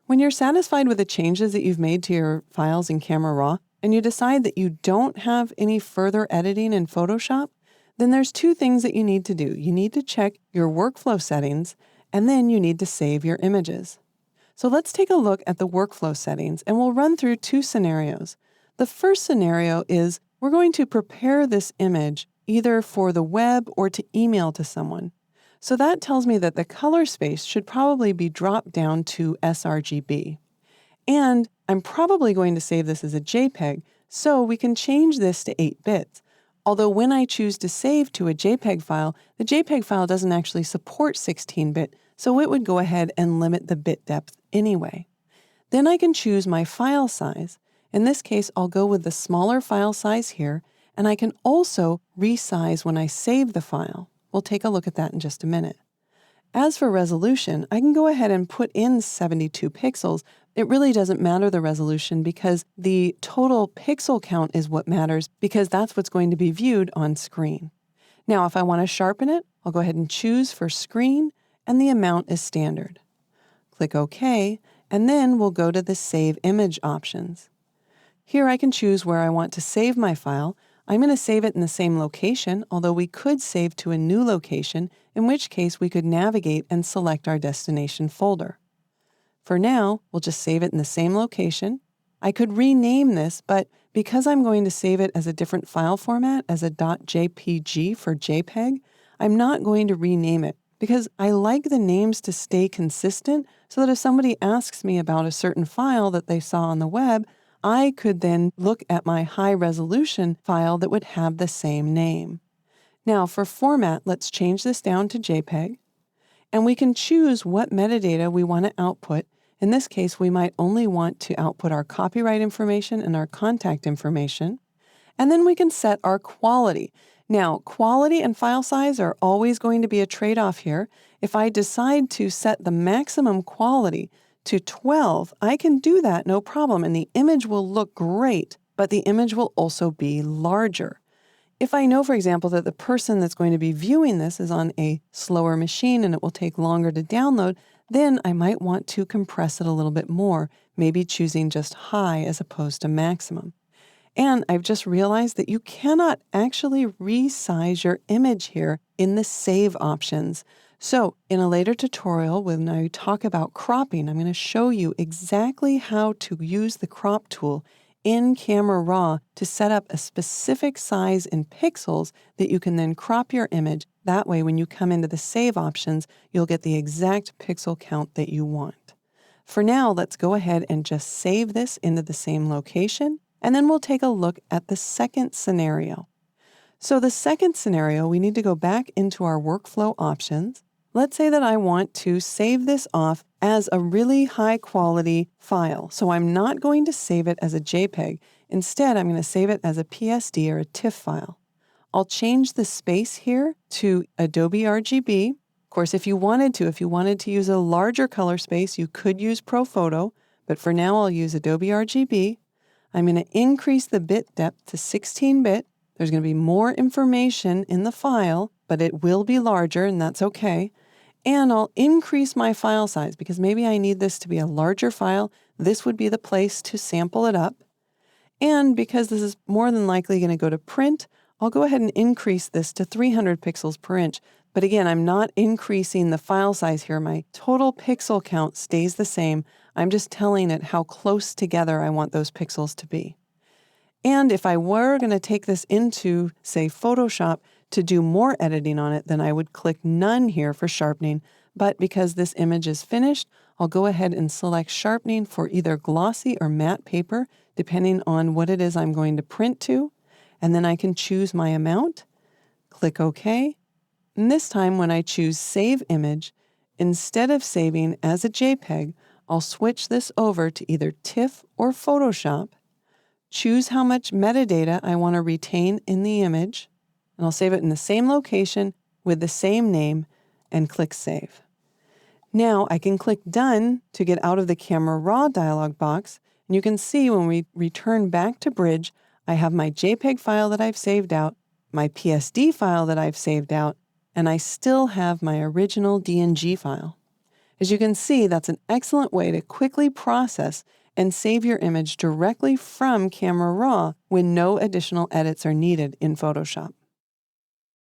When you're satisfied with the changes that you've made to your files in Camera Raw, and you decide that you don't have any further editing in Photoshop, then there's two things that you need to do. You need to check your workflow settings, and then you need to save your images. So let's take a look at the workflow settings, and we'll run through two scenarios. The first scenario is we're going to prepare this image either for the web or to email to someone. So that tells me that the color space should probably be dropped down to sRGB. And I'm probably going to save this as a JPEG, so we can change this to 8 bits. Although when I choose to save to a JPEG file, the JPEG file doesn't actually support 16-bit, so it would go ahead and limit the bit depth anyway. Then I can choose my file size. In this case, I'll go with the smaller file size here, and I can also resize when I save the file. We'll take a look at that in just a minute. As for resolution, I can go ahead and put in 72 pixels. It really doesn't matter the resolution because the total pixel count is what matters because that's what's going to be viewed on screen. Now, if I want to sharpen it, I'll go ahead and choose for screen, and the amount is standard. Click OK, and then we'll go to the Save Image options. Here I can choose where I want to save my file. I'm going to save it in the same location, although we could save to a new location, in which case we could navigate and select our destination folder. For now, we'll just save it in the same location. I could rename this, but because I'm going to save it as a different file format, as a .jpg for JPEG, I'm not going to rename it because I like the names to stay consistent so that if somebody asks me about a certain file that they saw on the web, I could then look at my high-resolution file that would have the same name. Now, for format, let's change this down to JPEG, and we can choose what metadata we want to output. In this case, we might only want to output our copyright information and our contact information, and then we can set our quality. Now, quality and file size are always going to be a trade-off here. If I decide to set the maximum quality to 12, I can do that no problem, and the image will look great, but the image will also be larger. If I know, for example, that the person that's going to be viewing this is on a slower machine and it will take longer to download, then I might want to compress it a little bit more, maybe choosing just high as opposed to maximum. And I've just realized that you cannot actually resize your image here in the Save options. So in a later tutorial, when I talk about cropping, I'm going to show you exactly how to use the crop tool in Camera Raw to set up a specific size in pixels that you can then crop your image. That way, when you come into the Save options, you'll get the exact pixel count that you want. For now, let's go ahead and just save this into the same location, and then we'll take a look at the second scenario. So the second scenario, we need to go back into our workflow options. Let's say that I want to save this off as a really high quality file. So I'm not going to save it as a JPEG. Instead, I'm going to save it as a PSD or a TIFF file. I'll change the space here to Adobe RGB. Of course, if you wanted to use a larger color space, you could use ProPhoto, but for now I'll use Adobe RGB. I'm going to increase the bit depth to 16-bit. There's going to be more information in the file, but it will be larger, and that's okay. And I'll increase my file size because maybe I need this to be a larger file. This would be the place to sample it up. And because this is more than likely going to go to print, I'll go ahead and increase this to 300 pixels per inch. But again, I'm not increasing the file size here. My total pixel count stays the same. I'm just telling it how close together I want those pixels to be. And if I were going to take this into, say, Photoshop to do more editing on it, then I would click None here for sharpening. But because this image is finished, I'll go ahead and select sharpening for either glossy or matte paper, depending on what it is I'm going to print to. And then I can choose my amount, click OK. And this time when I choose Save Image, instead of saving as a JPEG, I'll switch this over to either TIFF or Photoshop, choose how much metadata I want to retain in the image, and I'll save it in the same location with the same name and click Save. Now I can click Done to get out of the Camera Raw dialog box, and you can see when we return back to Bridge, I have my JPEG file that I've saved out, my PSD file that I've saved out, and I still have my original DNG file. As you can see, that's an excellent way to quickly process and save your image directly from Camera Raw when no additional edits are needed in Photoshop.